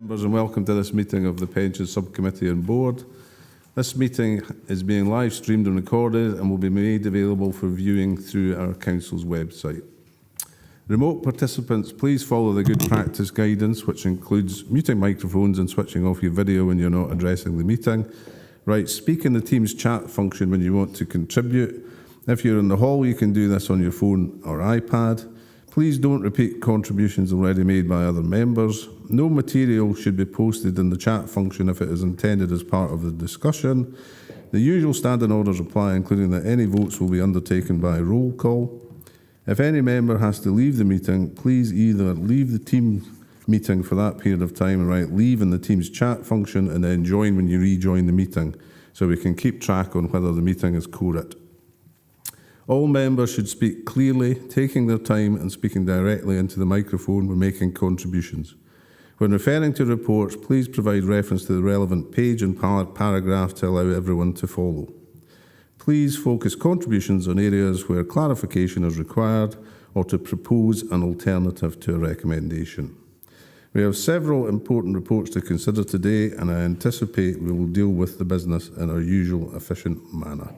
Members, and welcome to this meeting of the Pensions Subcommittee and Board. This meeting is being live streamed and recorded and will be made available for viewing through our Council's website. Remote participants, please follow the good practice guidance, which includes muting microphones and switching off your video when you're not addressing the meeting. Right, speak in the Teams chat function when you want to contribute. If you're in the hall, you can do this on your phone or iPad. Please don't repeat contributions already made by other members. No material should be posted in the chat function if it is intended as part of the discussion. The usual standing orders apply, including that any votes will be undertaken by roll call. If any member has to leave the meeting, please either leave the Teams meeting for that period of time and write leave in the Teams chat function and then join when you rejoin the meeting so we can keep track on whether the meeting is quorate. All members should speak clearly, taking their time and speaking directly into the microphone when making contributions. When referring to reports, please provide reference to the relevant page and paragraph to allow everyone to follow. Please focus contributions on areas where clarification is required or to propose an alternative to a recommendation. We have several important reports to consider today, and I anticipate we will deal with the business in our usual efficient manner.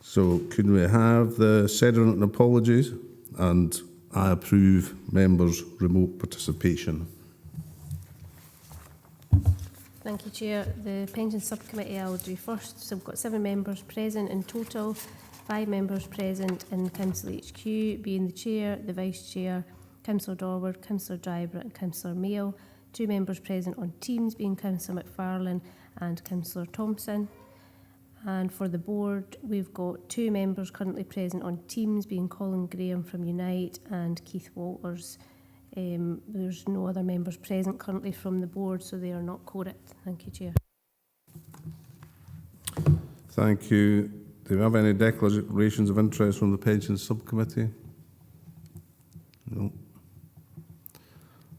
So could we have the sediment and apologies, and I approve members' remote participation. Thank you, Chair. The Pensions Subcommittee I will do first. So we've got 7 members present in total, 5 members present in Council HQ, being the Chair, the Vice Chair, Councillor Dorward, Councillor Drybrook and Councillor Mayo. 2 members present on Teams, being Councillor McFarlane and Councillor Thompson. And for the board, we've got 2 members currently present on Teams, being Colin Graham from Unite and Keith Walters. There's no other members present currently from the board, so they are not quorate. Thank you, Chair. Thank you. Do we have any declarations of interest from the Pensions Subcommittee? No.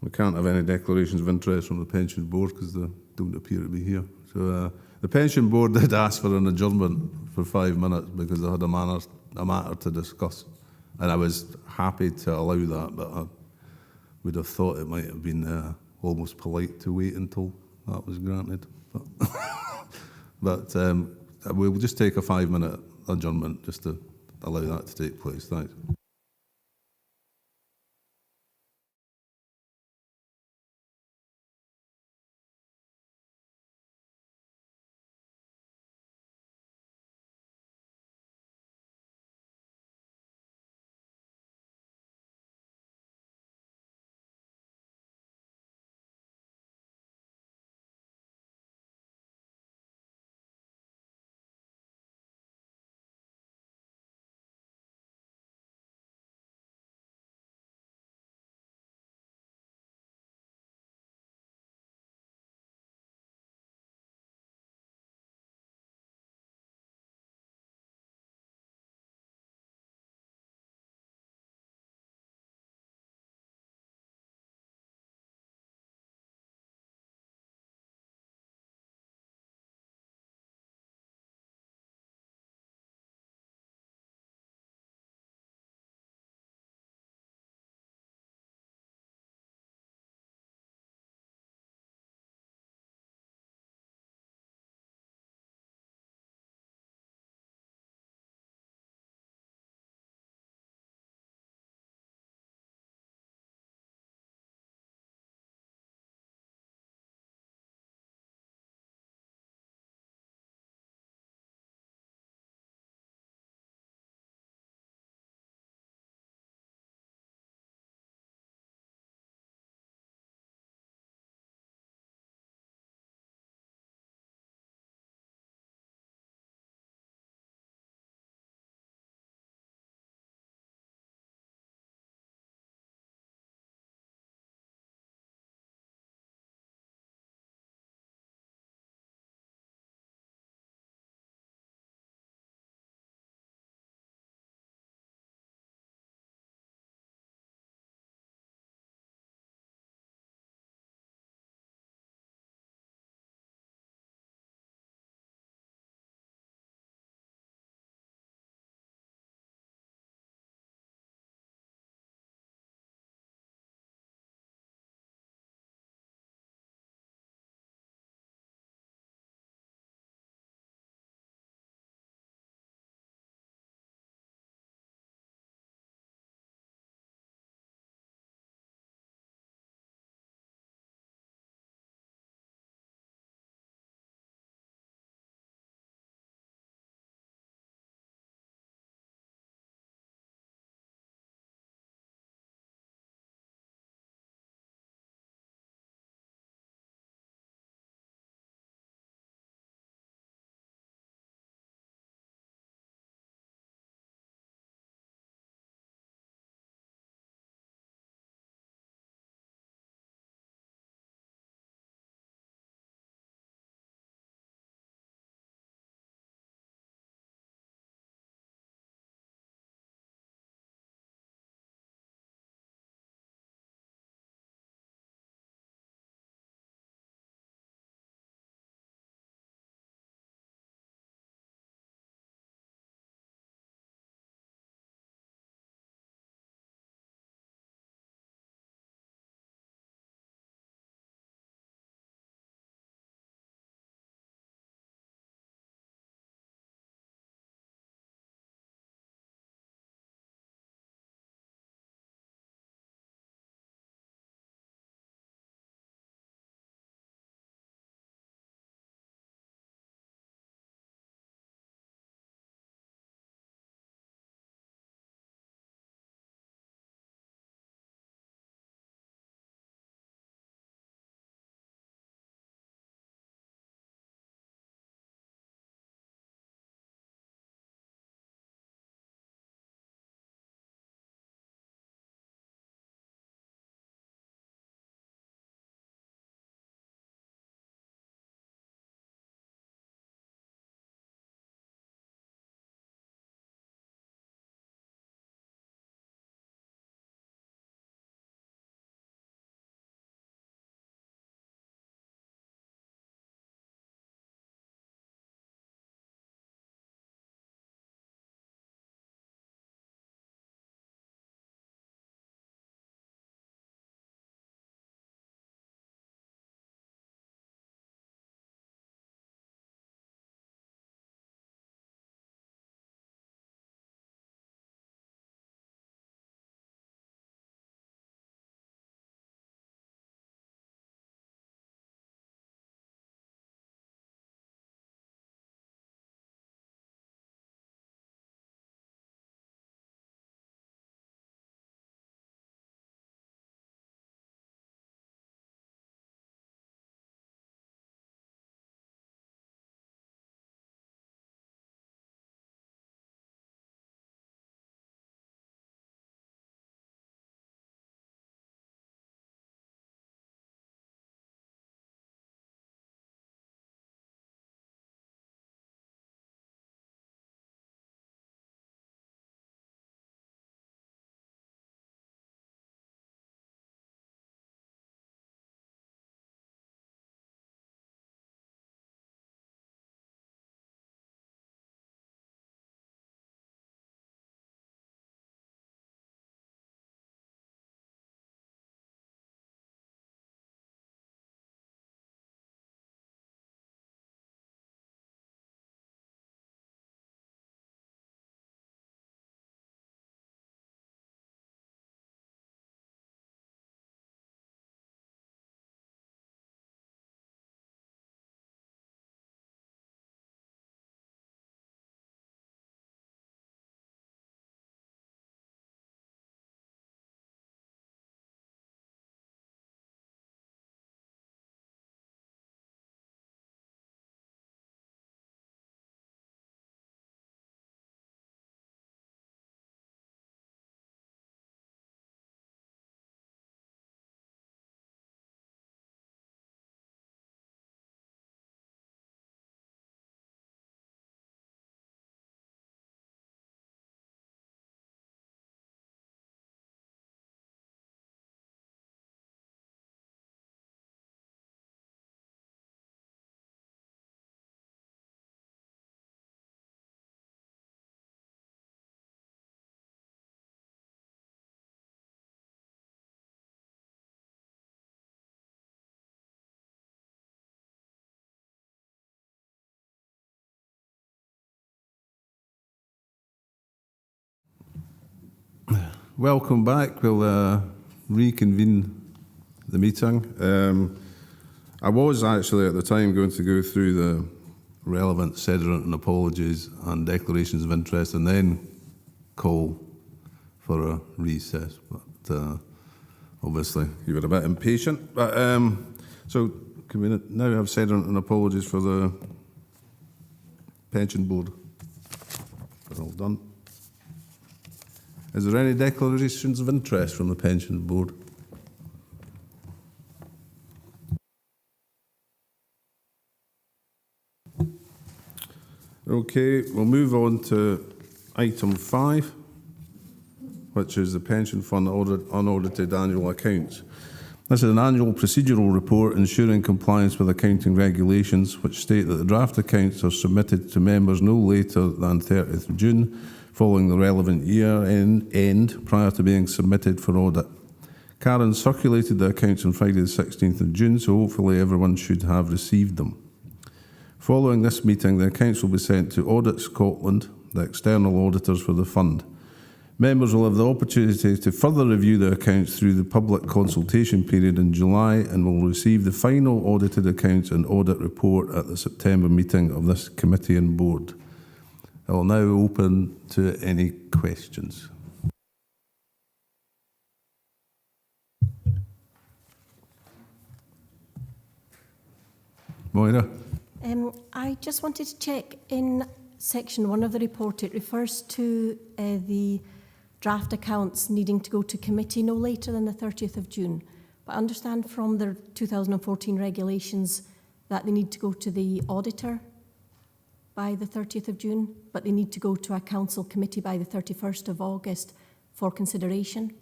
We can't have any declarations of interest from the Pensions Board because they don't appear to be here. So the Pension Board did ask for an adjournment for 5 minutes because they had a matter to discuss. And I was happy to allow that, but I would have thought it might have been almost polite to wait until that was granted. But we'll just take a 5-minute adjournment just to allow that to take place. Thanks. welcome back. We'll reconvene the meeting. I was actually at the time going to go through the relevant sediment and apologies and declarations of interest and then call for a recess. But obviously you were a bit impatient. But so can we now have sediment and apologies for the pension board? They're all done. Is there any declarations of interest from the pension board? Okay, we'll move on to item 5, which is the pension fund unaudited annual accounts. This is an annual procedural report ensuring compliance with accounting regulations, which state that the draft accounts are submitted to members no later than 30th of June, following the relevant year end prior to being submitted for audit. Karen circulated the accounts on Friday the 16th of June, so hopefully everyone should have received them. Following this meeting, the accounts will be sent to Audit Scotland, the external auditors for the fund. Members will have the opportunity to further review the accounts through the public consultation period in July and will receive the final audited accounts and audit report at the September meeting of this committee and board. I will now open to any questions. Moira? I just wanted to check in section 1 of the report. It refers to the draft accounts needing to go to committee no later than the 30th of June. But I understand from the 2014 regulations that they need to go to the auditor by the 30th of June, but they need to go to a council committee by the 31st of August for consideration.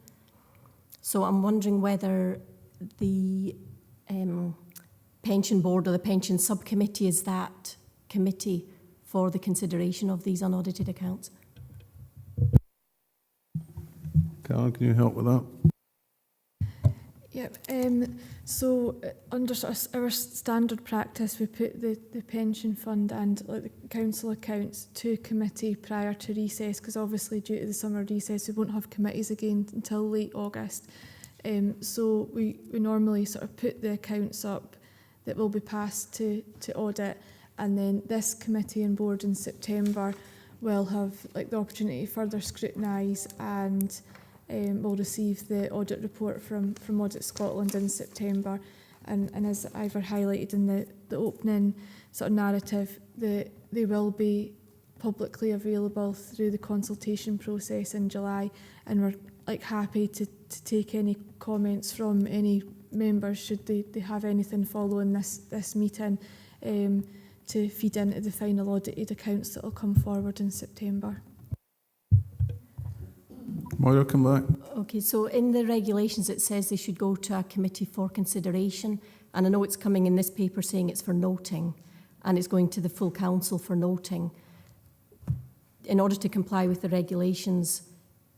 So I'm wondering whether the pension board or the pension subcommittee is that committee for the consideration of these unaudited accounts. Karen, can you help with that? Yep. So under our standard practice, we put the pension fund and the council accounts to committee prior to recess, because obviously due to the summer recess we won't have committees again until late August. So we normally sort of put the accounts up that will be passed to audit, and then this committee and board in September will have the opportunity to further scrutinise and we'll receive the audit report from Audit Scotland in September. And as Ivor highlighted in the opening sort of narrative, they will be publicly available through the consultation process in July, and we're happy to take any comments from any members should they have anything following this meeting to feed into the final audited accounts that will come forward in September. Moira, come back. Okay, so in the regulations it says they should go to a committee for consideration, and I know it's coming in this paper saying it's for noting, and it's going to the full council for noting. In order to comply with the regulations,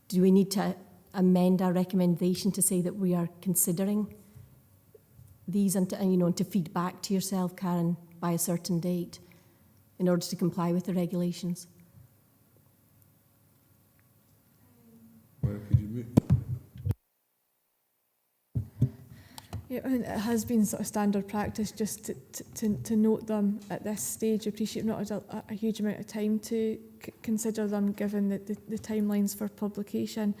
do we need to amend our recommendation to say that we are considering these and to feed back to yourself, Karen, by a certain date in order to comply with the regulations? Where could you move? Yeah, I mean, it has been sort of standard practice just to note them at this stage. I appreciate we've not had a huge amount of time to consider them given the timelines for publication.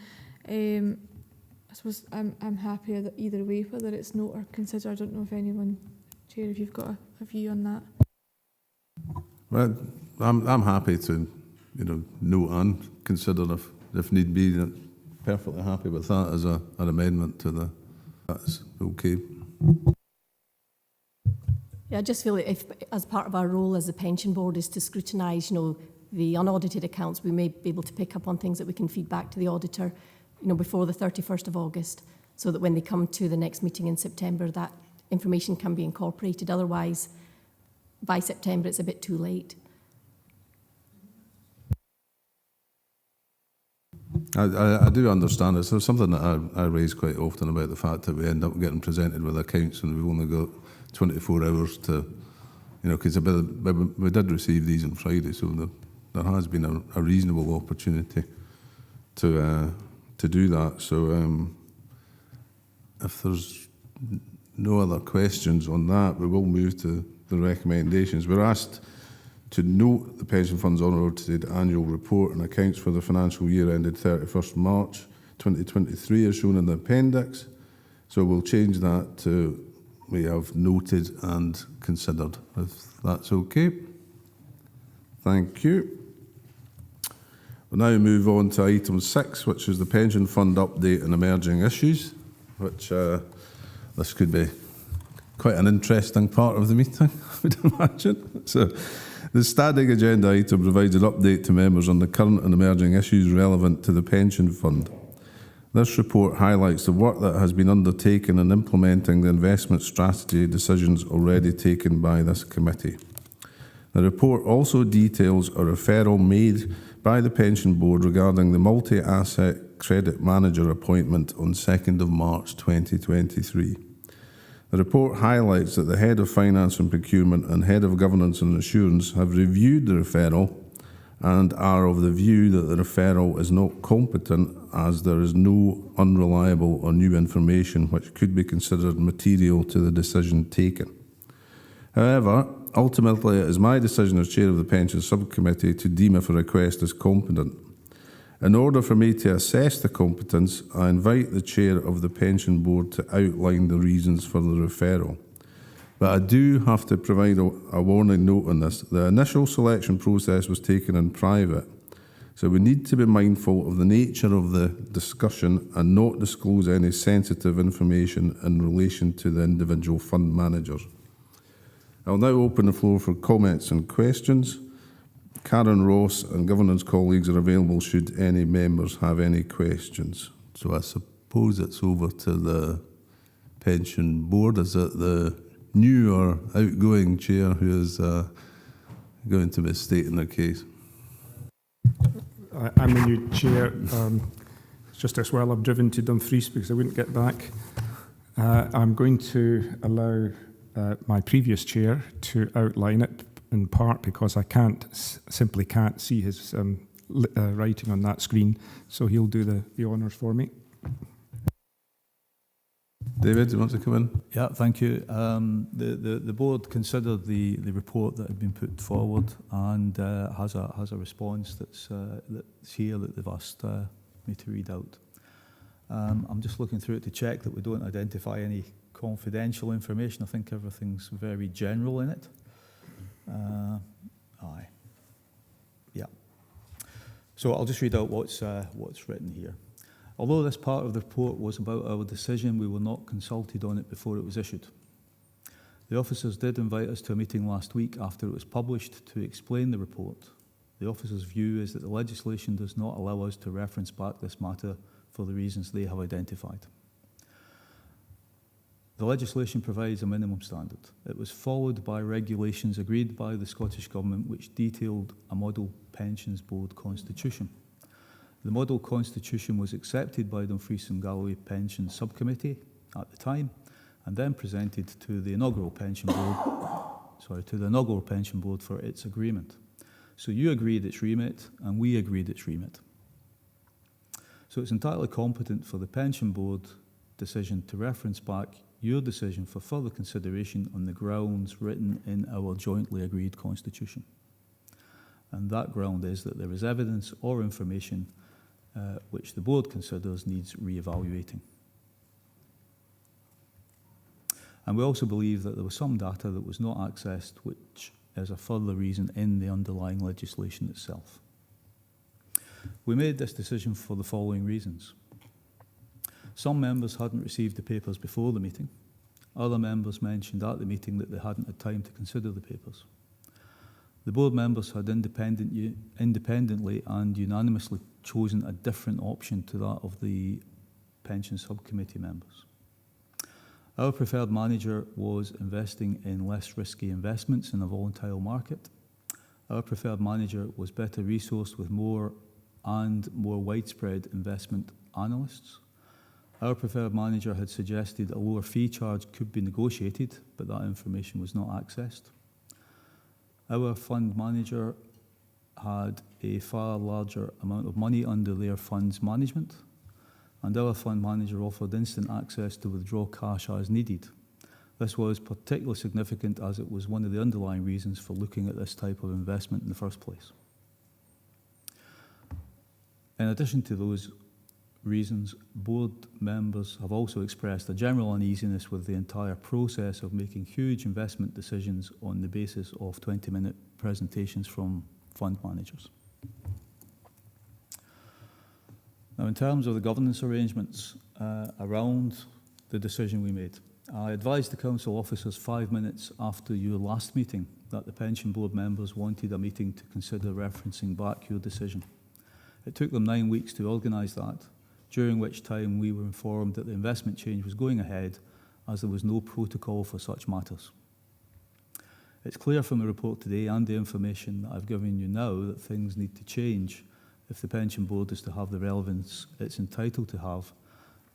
I suppose I'm happy either way, whether it's note or consider. I don't know if anyone, Chair, if you've got a view on that. Well, I'm happy to, note and consider if need be. Perfectly happy with that as an amendment to the. That's okay. Yeah, I just feel that if, as part of our role as the pension board, is to scrutinise, the unaudited accounts, we may be able to pick up on things that we can feed back to the auditor, before the 31st of August, so that when they come to the next meeting in September, that information can be incorporated. Otherwise, by September, it's a bit too late. I do understand it. So something that I raise quite often about the fact that we end up getting presented with accounts and we've only got 24 hours to, because we did receive these on Friday, so there has been a reasonable opportunity to do that. So if there's no other questions on that, we will move to the recommendations. We're asked to note the Pension Fund's unaudited annual report and accounts for the financial year ended 31st March 2023 as shown in the appendix. So we'll change that to we have noted and considered, if that's okay. Thank you. We'll now move on to item 6, which is the Pension Fund update and emerging issues, which this could be quite an interesting part of the meeting, I would imagine. So the standing agenda item provides an update to members on the current and emerging issues relevant to the Pension Fund. This report highlights the work that has been undertaken in implementing the investment strategy decisions already taken by this committee. The report also details a referral made by the Pension Board regarding the multi-asset credit manager appointment on 2nd of March 2023. The report highlights that the Head of Finance and Procurement and Head of Governance and Assurance have reviewed the referral and are of the view that the referral is not competent as there is no unreliable or new information which could be considered material to the decision taken. However, ultimately it is my decision as Chair of the Pension Subcommittee to deem if a request is competent. In order for me to assess the competence, I invite the Chair of the Pension Board to outline the reasons for the referral. But I do have to provide a warning note on this. The initial selection process was taken in private, so we need to be mindful of the nature of the discussion and not disclose any sensitive information in relation to the individual fund managers. I'll now open the floor for comments and questions. Karen Ross and governance colleagues are available should any members have any questions. So I suppose it's over to the Pension Board. Is it the new or outgoing chair who is going to be stating the case? I'm the new chair. It's just as well I've driven to Dumfries because I wouldn't get back. I'm going to allow my previous chair to outline it, in part because I simply can't see his writing on that screen, so he'll do the honours for me. David, do you want to come in? Yeah, thank you. The board considered the report that had been put forward and has a response that's here that they've asked me to read out. I'm just looking through it to check that we don't identify any confidential information. I think everything's very general in it. Yeah. So I'll just read out what's written here. Although this part of the report was about our decision, we were not consulted on it before it was issued. The officers did invite us to a meeting last week after it was published to explain the report. The officers' view is that the legislation does not allow us to reference back this matter for the reasons they have identified. The legislation provides a minimum standard. It was followed by regulations agreed by the Scottish Government which detailed a model pensions board constitution. The model constitution was accepted by Dumfries and Galloway Pension Subcommittee at the time and then presented to the inaugural pension board for its agreement. So you agreed its remit and we agreed its remit. So it's entirely competent for the pension board decision to reference back your decision for further consideration on the grounds written in our jointly agreed constitution. And that ground is that there is evidence or information which the board considers needs re-evaluating. And we also believe that there was some data that was not accessed, which is a further reason in the underlying legislation itself. We made this decision for the following reasons. Some members hadn't received the papers before the meeting. Other members mentioned at the meeting that they hadn't had time to consider the papers. The board members had independently and unanimously chosen a different option to that of the pension subcommittee members. Our preferred manager was investing in less risky investments in a volatile market. Our preferred manager was better resourced with more widespread investment analysts. Our preferred manager had suggested a lower fee charge could be negotiated, but that information was not accessed. Our fund manager had a far larger amount of money under their fund's management. and our fund manager offered instant access to withdraw cash as needed. This was particularly significant as it was one of the underlying reasons for looking at this type of investment in the first place. In addition to those reasons, board members have also expressed a general uneasiness with the entire process of making huge investment decisions on the basis of 20-minute presentations from fund managers. Now, in terms of the governance arrangements around the decision we made, I advised the council officers 5 minutes after your last meeting that the pension board members wanted a meeting to consider referencing back your decision. It took them 9 weeks to organise that, during which time we were informed that the investment change was going ahead as there was no protocol for such matters. It's clear from the report today and the information that I've given you now that things need to change if the pension board is to have the relevance it's entitled to have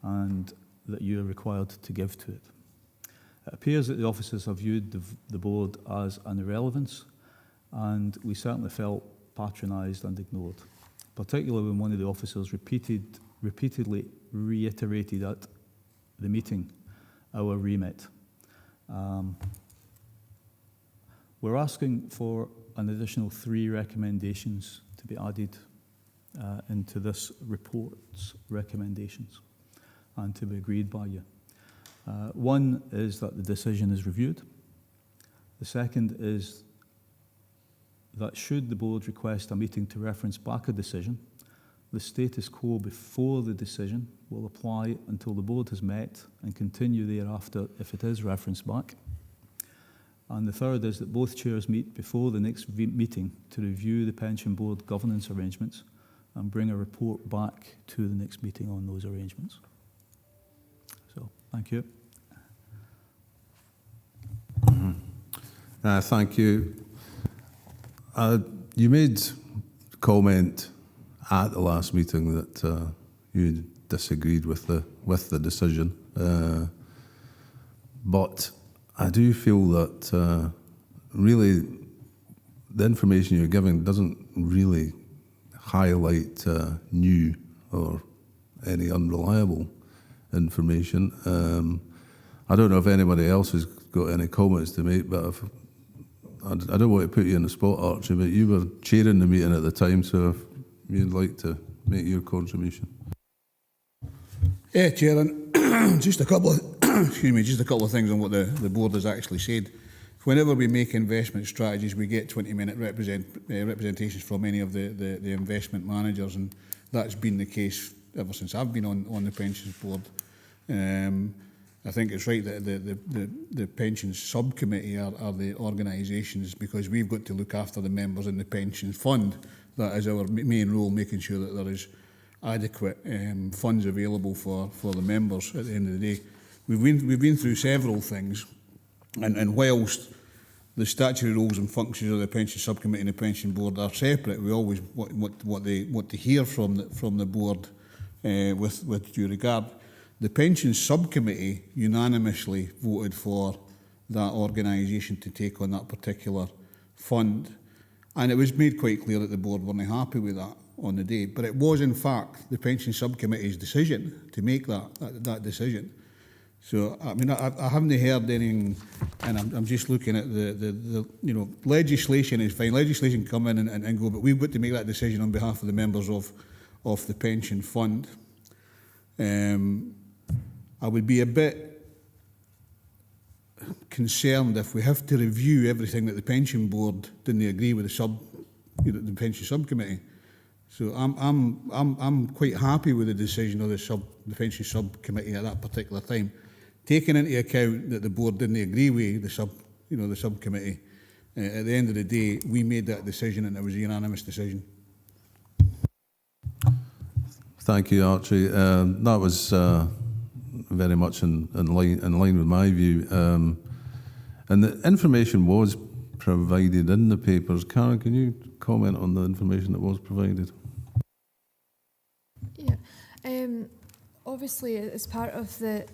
and that you are required to give to it. It appears that the officers have viewed the board as an irrelevance, and we certainly felt patronised and ignored, particularly when one of the officers repeatedly reiterated at the meeting our remit. We're asking for an additional 3 recommendations to be added into this report's recommendations and to be agreed by you. One is that the decision is reviewed. The second is that should the board request a meeting to reference back a decision, the status quo before the decision will apply until the board has met and continue thereafter if it is referenced back. And the third is that both chairs meet before the next meeting to review the pension board governance arrangements and bring a report back to the next meeting on those arrangements. So, thank you. Thank you. You made comment at the last meeting that you disagreed with the decision, but I do feel that really the information you're giving doesn't really highlight new or any unreliable information. I don't know if anybody else has got any comments to make, but I don't want to put you in the spot, Archie, but you were chairing the meeting at the time, so if you'd like to make your contribution. Yeah, Chair, and just a couple of just a couple of things on what the board has actually said. Whenever we make investment strategies, we get 20-minute representations from any of the investment managers, and that's been the case ever since I've been on the pensions board. I think it's right that the pensions subcommittee are the organisations, because we've got to look after the members in the pensions fund. That is our main role, making sure that there is adequate funds available for the members at the end of the day. We've been through several things, and whilst the statutory roles and functions of the pension subcommittee and the pension board are separate, we always want to hear from the board with due regard. The pension subcommittee unanimously voted for that organisation to take on that particular fund, and it was made quite clear that the board weren't happy with that on the day. But it was in fact the pension subcommittee's decision to make that decision. So I mean, I haven't heard anything, and I'm just looking at the legislation is fine. Legislation come in and go, but we've got to make that decision on behalf of the members of the pension fund. I would be a bit concerned if we have to review everything that the pension board didn't agree with the pension subcommittee. So I'm quite happy with the decision of the pension subcommittee at that particular time, taking into account that the board didn't agree with the subcommittee. At the end of the day, we made that decision, and it was a unanimous decision. Thank you, Archie. That was very much in line with my view. And the information was provided in the papers. Karen, can you comment on the information that was provided? Yeah. Obviously, as part of the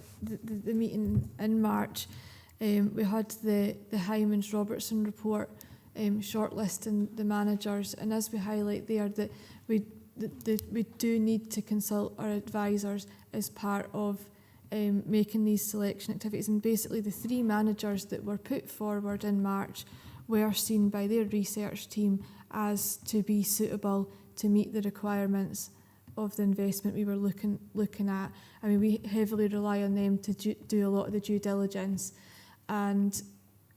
meeting in March, we had the Hymans-Robertson report shortlisting the managers, and as we highlight there, that we we do need to consult our advisors as part of making these selection activities. And basically the 3 managers that were put forward in March were seen by their research team as to be suitable to meet the requirements of the investment we were looking at. I mean, we heavily rely on them to do a lot of the due diligence. And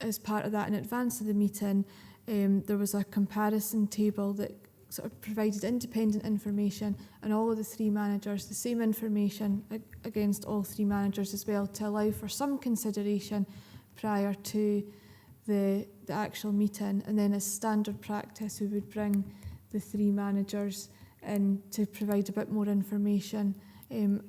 as part of that, in advance of the meeting, there was a comparison table that sort of provided independent information on all of the 3 managers, the same information against all 3 managers as well, to allow for some consideration prior to the actual meeting. And then as standard practice, we would bring the 3 managers in to provide a bit more information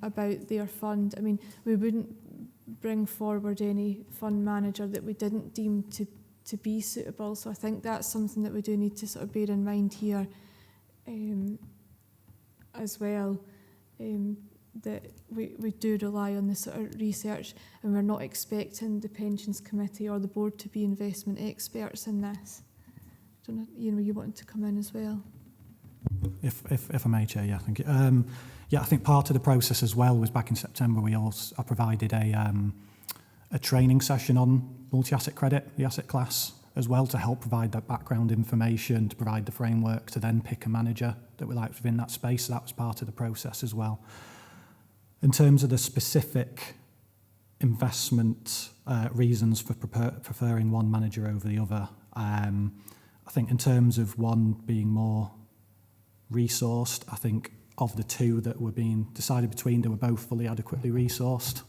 about their fund. I mean, we wouldn't bring forward any fund manager that we didn't deem to be suitable. So I think that's something that we do need to sort of bear in mind here as well, that we do rely on this sort of research, and we're not expecting the Pensions Committee or the board to be investment experts in this. I don't know, you wanted to come in as well? If I may, Chair, yeah, thank you. Yeah, I think part of the process as well was back in September. I provided a training session on multi-asset credit, the asset class, as well, to help provide that background information, to provide the framework, to then pick a manager that we liked within that space. So that was part of the process as well. In terms of the specific investment reasons for preferring one manager over the other, I think in terms of one being more resourced, I think of the 2 that were being decided between, they were both fully adequately resourced.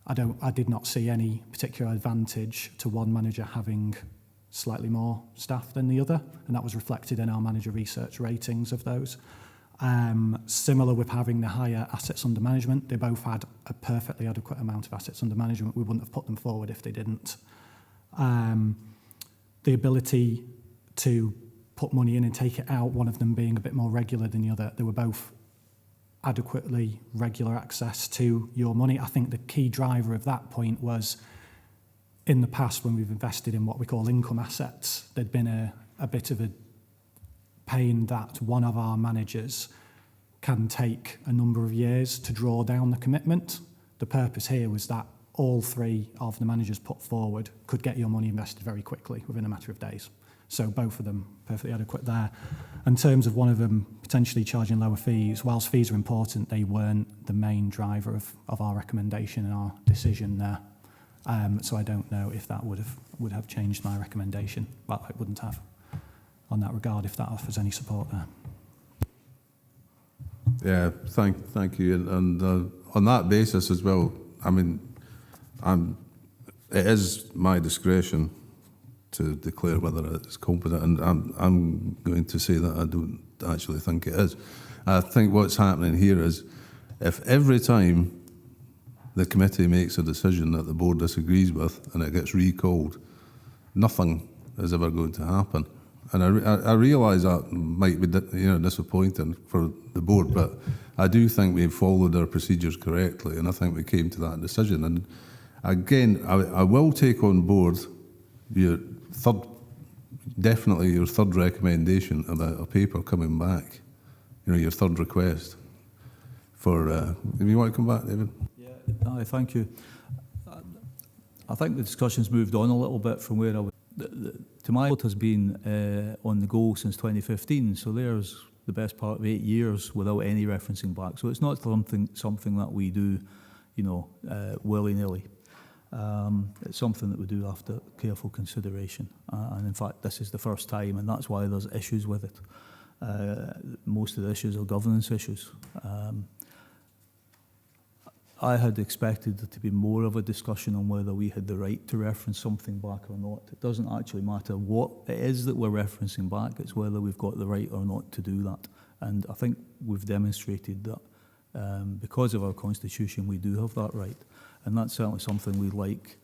I did not see any particular advantage to one manager having slightly more staff than the other, and that was reflected in our manager research ratings of those. Similar with having the higher assets under management, they both had a perfectly adequate amount of assets under management. We wouldn't have put them forward if they didn't. The ability to put money in and take it out, one of them being a bit more regular than the other, they were both adequately regular access to your money. I think the key driver of that point was, in the past when we've invested in what we call income assets, there'd been a bit of a pain that one of our managers can take a number of years to draw down the commitment. The purpose here was that all 3 of the managers put forward could get your money invested very quickly within a matter of days. So both of them perfectly adequate there. In terms of one of them potentially charging lower fees, whilst fees are important, they weren't the main driver of our recommendation and our decision there. So I don't know if that would have changed my recommendation. Well, it wouldn't have on that regard, if that offers any support there. Yeah, thank you. And on that basis as well, I mean, it is my discretion to declare whether it's competent, and I'm going to say that I don't actually think it is. I think what's happening here is, if every time the committee makes a decision that the board disagrees with and it gets recalled, nothing is ever going to happen. And I realise that might be disappointing for the board, but I do think we've followed our procedures correctly, and I think we came to that decision. And again, I will take on board your third recommendation about a paper coming back, your third request for, if you want to come back, David? Yeah, thank you. I think the discussion's moved on a little bit from where I was. To my vote has been on the go since 2015, so there's the best part of 8 years without any referencing back. So it's not something that we do, willy-nilly. It's something that we do after careful consideration, and in fact this is the first time, and that's why there's issues with it. Most of the issues are governance issues. I had expected there to be more of a discussion on whether we had the right to reference something back or not. It doesn't actually matter what it is that we're referencing back, it's whether we've got the right or not to do that. And I think we've demonstrated that because of our constitution we do have that right. And that's certainly something we'd like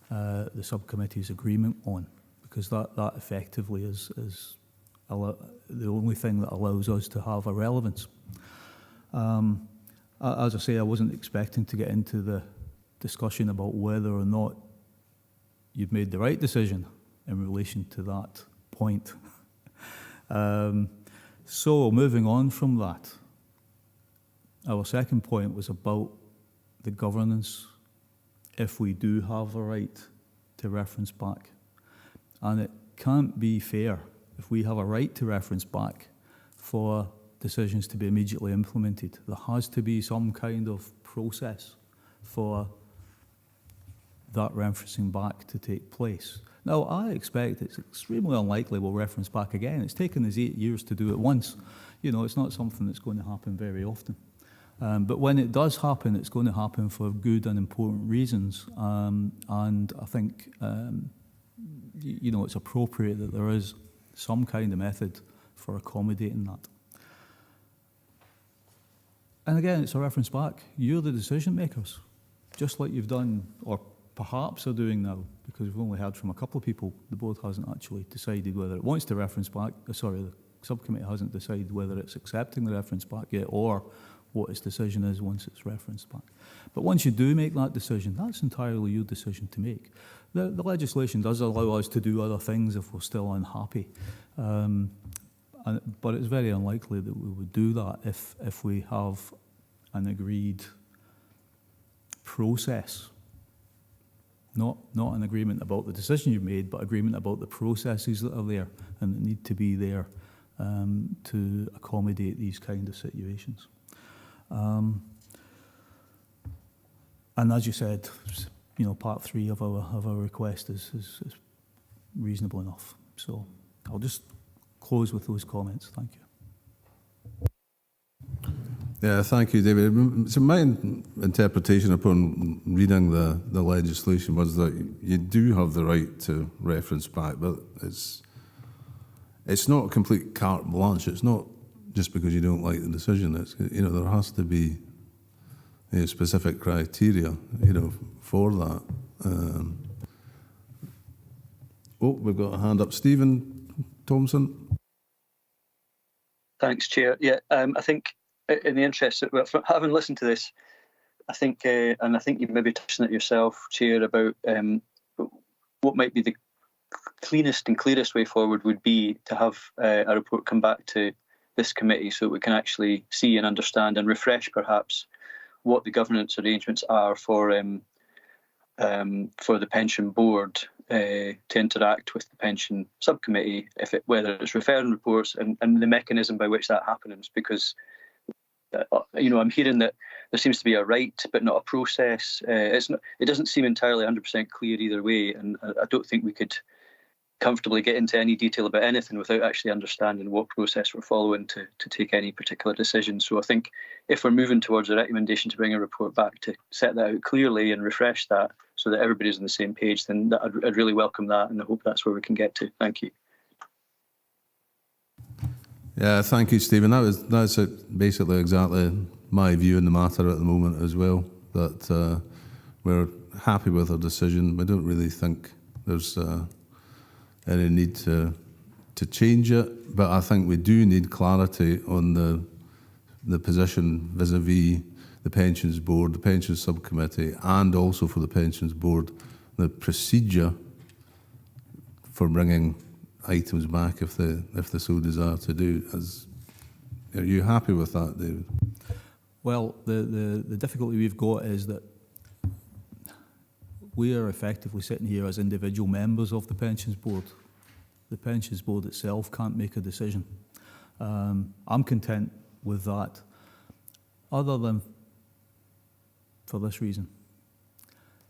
the subcommittee's agreement on, because that effectively is the only thing that allows us to have a relevance. As I say, I wasn't expecting to get into the discussion about whether or not you've made the right decision in relation to that point. So, moving on from that, our second point was about the governance, if we do have a right to reference back. And it can't be fair, if we have a right to reference back, for decisions to be immediately implemented. There has to be some kind of process for that referencing back to take place. Now, I expect it's extremely unlikely we'll reference back again. It's taken us 8 years to do it once. You know, it's not something that's going to happen very often. But when it does happen, it's going to happen for good and important reasons. And I think, you know, it's appropriate that there is some kind of method for accommodating that. And again, it's a reference back. You're the decision makers, just like you've done, or perhaps are doing now, because we've only heard from a couple of people. The board hasn't actually decided whether it wants to reference back. Sorry, the subcommittee hasn't decided whether it's accepting the reference back yet, or what its decision is once it's referenced back. But once you do make that decision, that's entirely your decision to make. The legislation does allow us to do other things if we're still unhappy. But it's very unlikely that we would do that if we have an agreed process. Not an agreement about the decision you've made, but agreement about the processes that are there and that need to be there to accommodate these kind of situations. And as you said, you know, part 3 of our request is reasonable enough. So I'll just close with those comments. Thank you. Yeah, thank you, David. So my interpretation upon reading the legislation was that you do have the right to reference back, but it's not a complete carte blanche. It's not just because you don't like the decision. It's, you know, there has to be, you know, specific criteria, you know, for that. We've got a hand up. Stephen Thompson. Thanks, Chair. Yeah, I think in the interest of, well, having listened to this, I think, and I think you maybe touched on it yourself, Chair, about what might be the cleanest and clearest way forward would be to have a report come back to this committee so we can actually see and understand and refresh perhaps what the governance arrangements are for the pension board to interact with the pension subcommittee, whether it's referring reports and the mechanism by which that happens, because you know, I'm hearing that there seems to be a right but not a process. It doesn't seem entirely 100% clear either way, and I don't think we could comfortably get into any detail about anything without actually understanding what process we're following to take any particular decision. So I think if we're moving towards a recommendation to bring a report back to set that out clearly and refresh that so that everybody's on the same page, then I'd really welcome that, and I hope that's where we can get to. Thank you. Yeah, thank you, Stephen. That's basically exactly my view in the matter at the moment as well, that we're happy with our decision. We don't really think there's any need to change it, but I think we do need clarity on the position vis-a-vis the Pensions Board, the Pensions Subcommittee, and also for the Pensions Board, the procedure for bringing items back if they so desire to do. Are you happy with that, David? Well, the difficulty we've got is that we are effectively sitting here as individual members of the Pensions Board. The Pensions Board itself can't make a decision. I'm content with that, other than for this reason.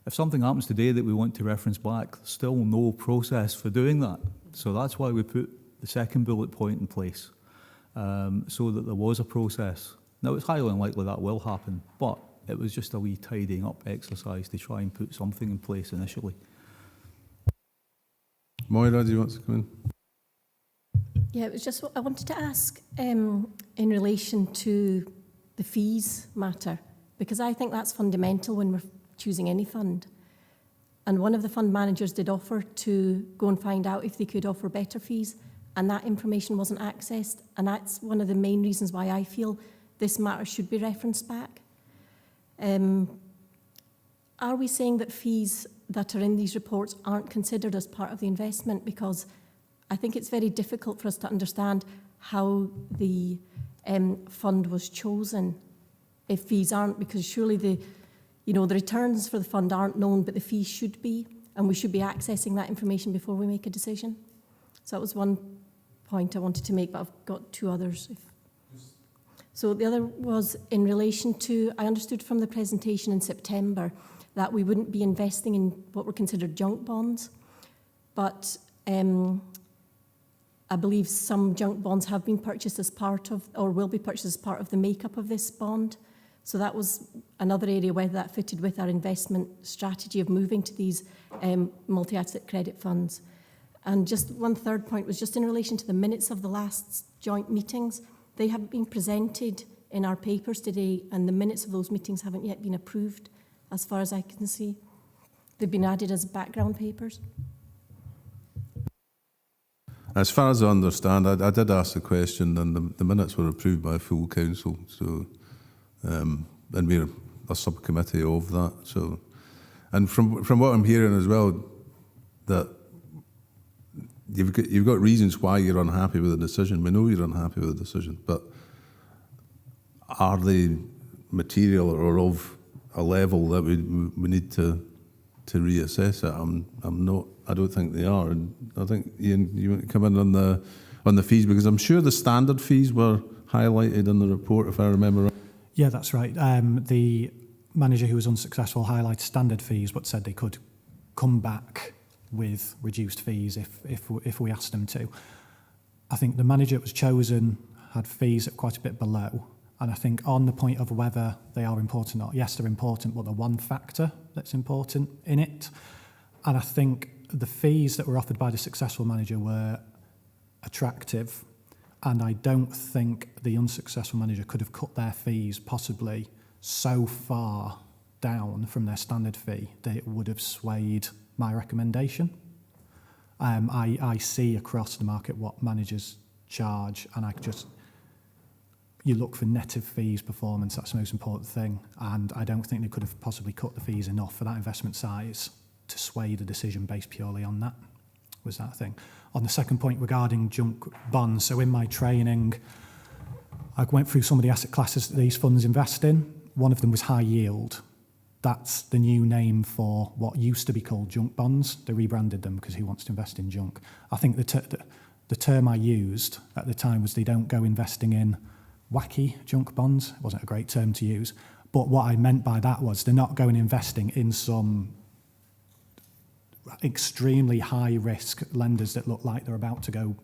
If something happens today that we want to reference back, there's still no process for doing that. So that's why we put the second bullet point in place, so that there was a process. Now, it's highly unlikely that will happen, but it was just a wee tidying up exercise to try and put something in place initially. Moira, do you want to come in? Yeah, it was just what I wanted to ask in relation to the fees matter, because I think that's fundamental when we're choosing any fund. And one of the fund managers did offer to go and find out if they could offer better fees, and that information wasn't accessed. And that's one of the main reasons why I feel this matter should be referenced back. Are we saying that fees that are in these reports aren't considered as part of the investment? Because I think it's very difficult for us to understand how the fund was chosen if fees aren't, because surely the returns for the fund aren't known, but the fees should be, and we should be accessing that information before we make a decision. So that was one point I wanted to make, but I've got two others. So the other was in relation to, I understood from the presentation in September that we wouldn't be investing in what were considered junk bonds, but I believe some junk bonds have been purchased as part of, or will be purchased as part of the makeup of this bond. So that was another area whether that fitted with our investment strategy of moving to these multi-asset credit funds. And just one third point was just in relation to the minutes of the last joint meetings. They haven't been presented in our papers today, and the minutes of those meetings haven't yet been approved, as far as I can see. They've been added as background papers. As far as I understand, I did ask the question, and the minutes were approved by full council. So, and we're a subcommittee of that. So, and from what I'm hearing as well, that you've got reasons why you're unhappy with the decision. We know you're unhappy with the decision, but are they material or of a level that we need to reassess it? I'm not. I don't think they are. And I think Ian, you want to come in on the fees, because I'm sure the standard fees were highlighted in the report, if I remember right. Yeah, that's right. The manager who was unsuccessful highlighted standard fees, but said they could come back with reduced fees if we asked them to. I think the manager that was chosen had fees at quite a bit below. And I think on the point of whether they are important or not, yes, they're important, but they're one factor that's important in it. And I think the fees that were offered by the successful manager were attractive. And I don't think the unsuccessful manager could have cut their fees possibly so far down from their standard fee that it would have swayed my recommendation. I see across the market what managers charge, and you look for net of fees performance, that's the most important thing, and I don't think they could have possibly cut the fees enough for that investment size to sway the decision based purely on that, was that thing. On the second point regarding junk bonds, so in my training, I went through some of the asset classes that these funds invest in. One of them was high yield. That's the new name for what used to be called junk bonds. They rebranded them because who wants to invest in junk? I think the term I used at the time was they don't go investing in wacky junk bonds. It wasn't a great term to use. But what I meant by that was they're not going investing in some extremely high-risk lenders that look like they're about to go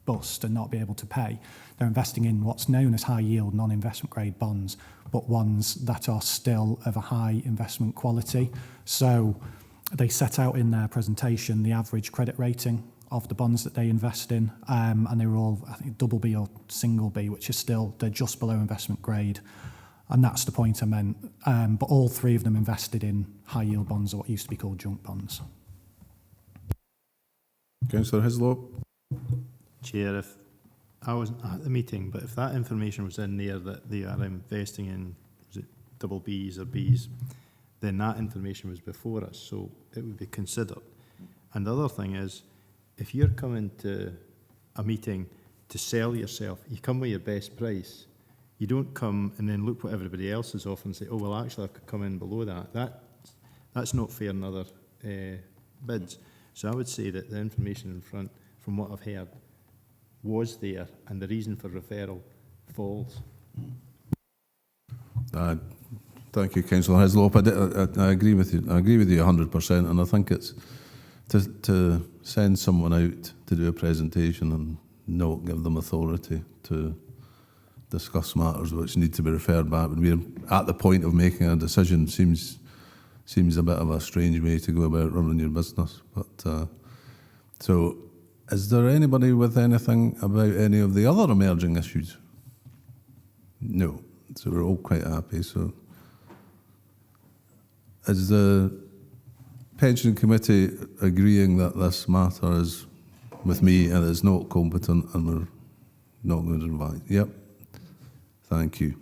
bust and not be able to pay. They're investing in what's known as high-yield, non-investment grade bonds, but ones that are still of a high investment quality. So they set out in their presentation the average credit rating of the bonds that they invest in, and they were all, I think, double B or single B, which is still, they're just below investment grade. And that's the point I meant. But all three of them invested in high-yield bonds, or what used to be called junk bonds. Councillor Hislop. Chair, if I wasn't at the meeting, but if that information was in there that they are investing in, was it double Bs or Bs, then that information was before us, so it would be considered. And the other thing is, if you're coming to a meeting to sell yourself, you come with your best price. You don't come and then look what everybody else is offering and say, oh, well, actually, I could come in below that. That's not fair in other bids. So I would say that the information in front, from what I've heard, was there, and the reason for referral falls. Thank you, Councillor Hislop. I agree with you. I agree with you 100%, and I think it's to send someone out to do a presentation and not give them authority to discuss matters which need to be referred back when we're at the point of making a decision seems a bit of a strange way to go about running your business. But so, is there anybody with anything about any of the other emerging issues? No. So we're all quite happy. So, is the Pension Committee agreeing that this matter is with me and is not competent and we're not going to invite? Yep. Thank you.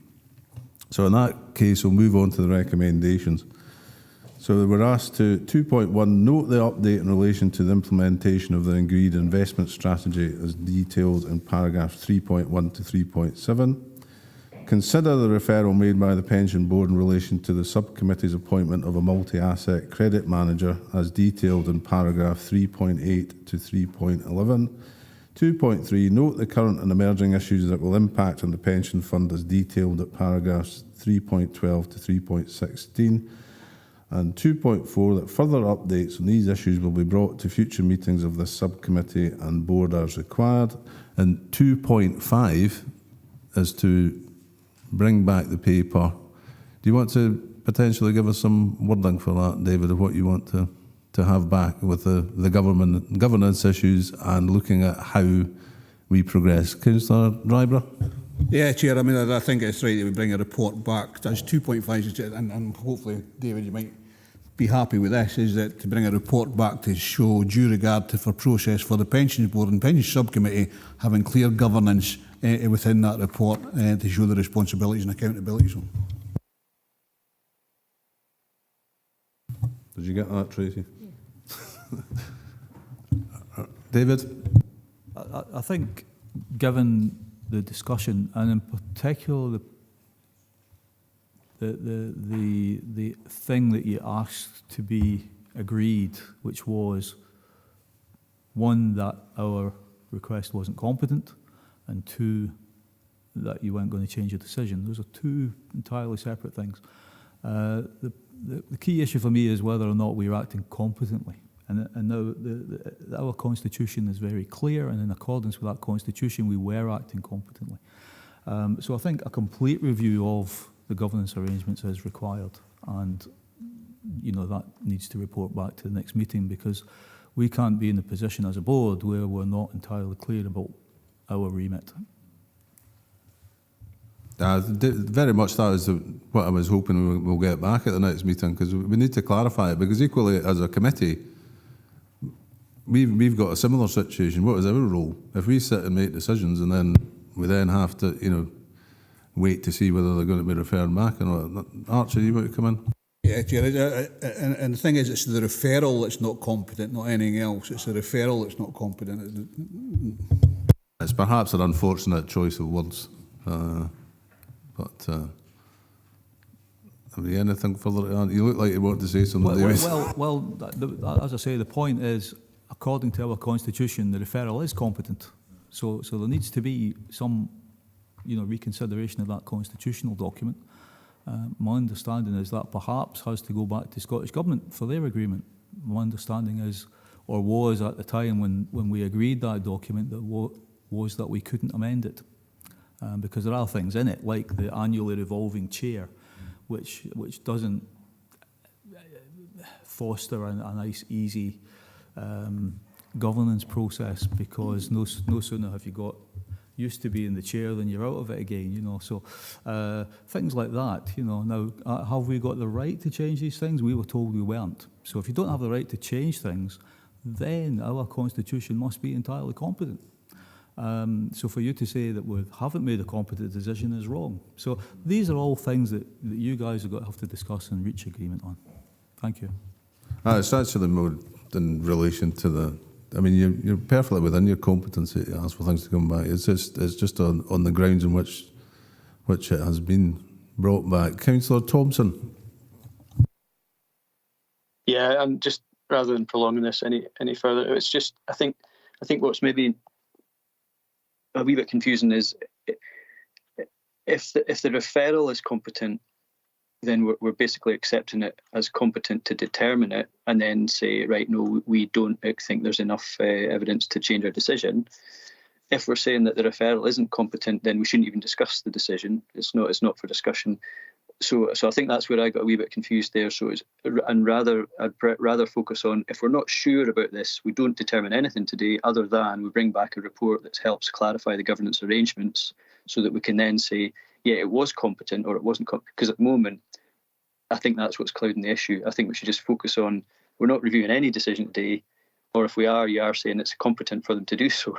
So in that case, we'll move on to the recommendations. So we're asked to 2.1, note the update in relation to the implementation of the agreed investment strategy as detailed in paragraphs 3.1 to 3.7. Consider the referral made by the Pension Board in relation to the subcommittee's appointment of a multi-asset credit manager as detailed in paragraph 3.8 to 3.11. 2.3, note the current and emerging issues that will impact on the pension fund as detailed at paragraphs 3.12 to 3.16. And 2.4, that further updates on these issues will be brought to future meetings of the subcommittee and board as required. And 2.5 is to bring back the paper. Do you want to potentially give us some wording for that, David, of what you want to have back with the governance issues and looking at how we progress? Councillor Dryburgh? Yeah, Chair, I mean, I think it's right that we bring a report back. That's 2.5, and hopefully, David, you might be happy with this, is that to bring a report back to show due regard to for process for the Pensions Board and Pensions Subcommittee having clear governance within that report to show the responsibilities and accountability. Did you get that, Tracy? David? I think, given the discussion, and in particular the thing that you asked to be agreed, which was one, that our request wasn't competent, and two, that you weren't going to change your decision. Those are two entirely separate things. The key issue for me is whether or not we are acting competently. And now our constitution is very clear, and in accordance with that constitution, we were acting competently. So I think a complete review of the governance arrangements is required, and that needs to report back to the next meeting, because we can't be in a position as a board where we're not entirely clear about our remit. Very much that is what I was hoping we'll get back at the next meeting, because we need to clarify it, because equally as a committee, we've got a similar situation. What is our role? If we sit and make decisions and then we then have to, wait to see whether they're going to be referred back or not. Archie, you want to come in? Yeah, Chair, and the thing is, it's the referral that's not competent, not anything else. It's the referral that's not competent. It's perhaps an unfortunate choice of words, but have you anything further to add? You look like you want to say something, David. Well, as I say, the point is, according to our constitution, the referral is competent. So there needs to be some, reconsideration of that constitutional document. My understanding is that perhaps has to go back to Scottish Government for their agreement. My understanding is, or was at the time when we agreed that document, that was that we couldn't amend it. Because there are things in it, like the annually revolving chair, which doesn't foster a nice, easy governance process, because no sooner have you got used to being in the chair than you're out of it again, So things like that, Now, have we got the right to change these things? We were told we weren't. So if you don't have the right to change things, then our constitution must be entirely competent. So for you to say that we haven't made a competent decision is wrong. So these are all things that you guys have to discuss and reach agreement on. Thank you. It's actually more in relation to you're perfectly within your competency to ask for things to come back. It's just on the grounds in which it has been brought back. Councillor Thompson. Yeah, and just rather than prolonging this any further, it's just I think what's maybe a wee bit confusing is if the referral is competent, then we're basically accepting it as competent to determine it, and then say, right, no, we don't think there's enough evidence to change our decision. If we're saying that the referral isn't competent, then we shouldn't even discuss the decision. It's not for discussion. So I think that's where I got a wee bit confused there. So I'd rather focus on, if we're not sure about this, we don't determine anything today other than we bring back a report that helps clarify the governance arrangements, so that we can then say, yeah, it was competent or it wasn't competent. Because at the moment, I think that's what's clouding the issue. I think we should just focus on, we're not reviewing any decision today, or if we are, you are saying it's competent for them to do so.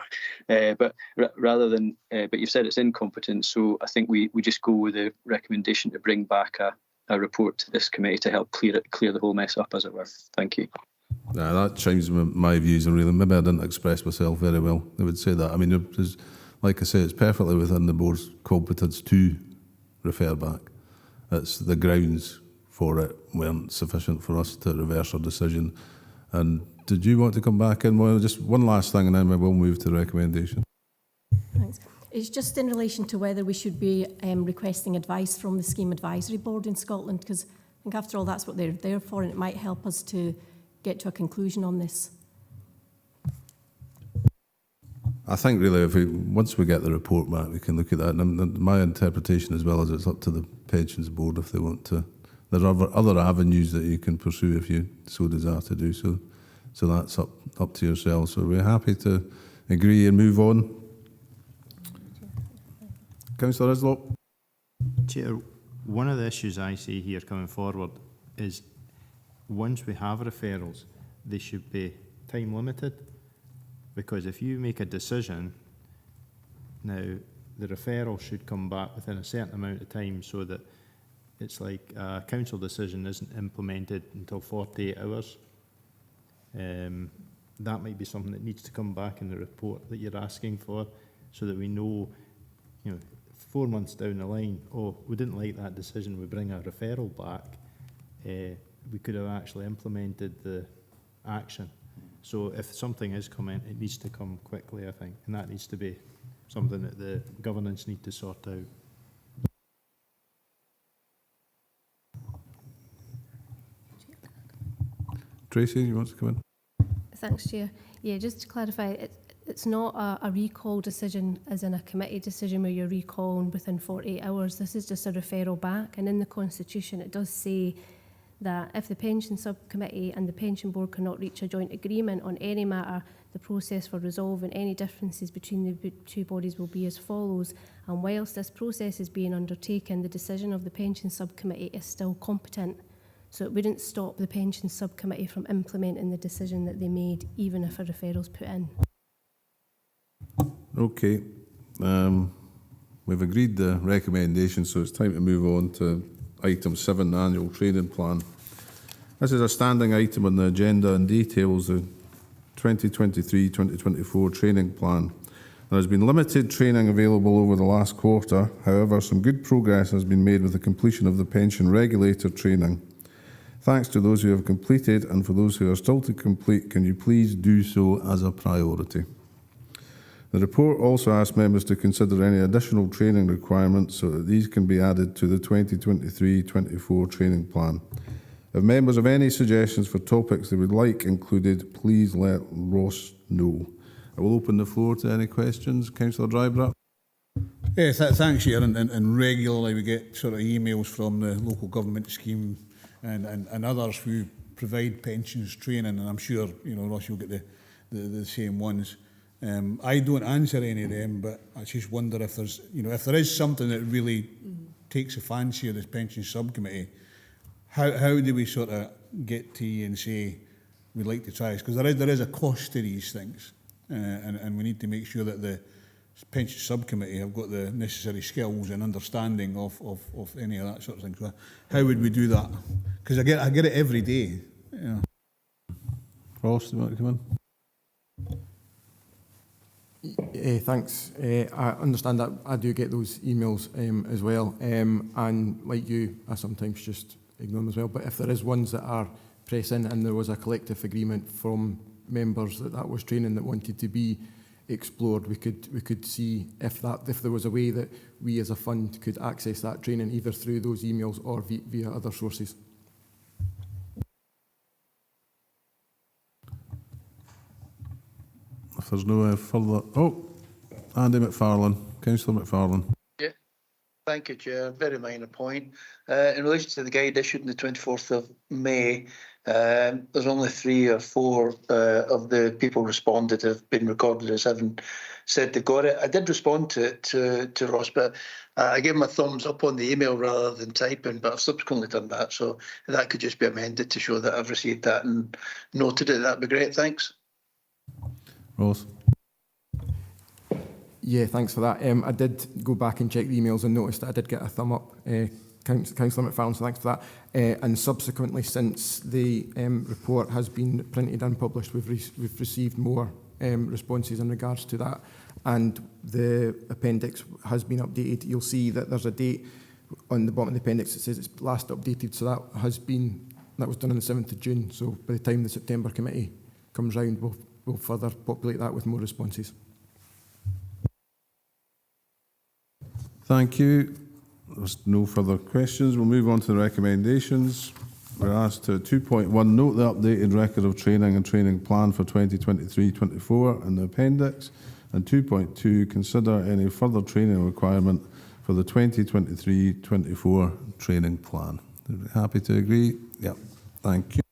But rather than, but you've said it's incompetent, so I think we just go with the recommendation to bring back a report to this committee to help clear the whole mess up, as it were. Thank you. That chimes with my views, and really, maybe I didn't express myself very well. I would say that. I mean, like I say, it's perfectly within the board's competence to refer back. It's the grounds for it weren't sufficient for us to reverse our decision. And did you want to come back in? Well, just one last thing, and then we will move to the recommendation. Thanks. It's just in relation to whether we should be requesting advice from the Scheme Advisory Board in Scotland, because I think after all that's what they're there for, and it might help us to get to a conclusion on this. I think really, once we get the report back, we can look at that. And my interpretation as well is it's up to the Pensions Board if they want to. There are other avenues that you can pursue if you so desire to do so. So that's up to yourselves. So we're happy to agree and move on. Councillor Islop. Chair, one of the issues I see here coming forward is once we have referrals, they should be time limited. Because if you make a decision, now the referral should come back within a certain amount of time so that it's like a council decision isn't implemented until 48 hours. That might be something that needs to come back in the report that you're asking for so that we know, 4 months down the line, oh, we didn't like that decision, we bring a referral back. We could have actually implemented the action. So if something is coming, it needs to come quickly, I think, and that needs to be something that the governance need to sort out. Tracy, you want to come in? Thanks, Chair. Yeah, just to clarify, it's not a recall decision as in a committee decision where you're recalling within 48 hours. This is just a referral back, and in the Constitution it does say that if the Pension Subcommittee and the Pension Board cannot reach a joint agreement on any matter, the process for resolving any differences between the two bodies will be as follows. And whilst this process is being undertaken, the decision of the Pension Subcommittee is still competent. So it wouldn't stop the Pension Subcommittee from implementing the decision that they made, even if a referral is put in. Okay. We've agreed the recommendation, so it's time to move on to Item 7, the Annual Training Plan. This is a standing item on the agenda and details the 2023-2024 training plan. There has been limited training available over the last quarter. However, some good progress has been made with the completion of the pension regulator training. Thanks to those who have completed, and for those who are still to complete, can you please do so as a priority? The report also asks members to consider any additional training requirements so that these can be added to the 2023-24 training plan. If members have any suggestions for topics they would like included, please let Ross know. I will open the floor to any questions. Councillor Drybrook. Yeah, thanks, Chair. And regularly we get sort of emails from the local government scheme and others who provide pensions training, and I'm sure Ross, you'll get the same ones. I don't answer any of them, but I just wonder if there's if there is something that really takes a fancy of this pension subcommittee, how do we sort of get to you and say we'd like to try this? Because there is a cost to these things, and we need to make sure that the pension subcommittee have got the necessary skills and understanding of any of that sort of thing. So how would we do that? Because I get it every day. Ross, do you want to come in? Thanks. I understand that I do get those emails as well, and like you, I sometimes just ignore them as well. But if there is ones that are pressing and there was a collective agreement from members that was training that wanted to be explored, we could see if there was a way that we as a fund could access that training either through those emails or via other sources. If there's no further... Oh, Andy McFarlane. Councillor McFarlane. Yeah, thank you, Chair. Very minor point. In relation to the guide issued on the 24th of May, there's only 3 or 4 of the people responded have been recorded as having said they got it. I did respond to Ross, but I gave him a thumbs up on the email rather than typing, but I've subsequently done that. So if that could just be amended to show that I've received that and noted it, that'd be great. Thanks. Ross. Yeah, thanks for that. I did go back and check the emails and noticed that I did get a thumb up Councillor McFarlane, so thanks for that. And subsequently, since the report has been printed and published, we've received more responses in regards to that. And the appendix has been updated. You'll see that there's a date on the bottom of the appendix that says it's last updated. So that was done on the 7th of June. So by the time the September committee comes round, we'll further populate that with more responses. Thank you. There's no further questions. We'll move on to the recommendations. We're asked to 2.1, note the updated record of training and training plan for 2023-24 in the appendix. And 2.2, consider any further training requirement for the 2023-24 training plan. Happy to agree? Yep. Thank you.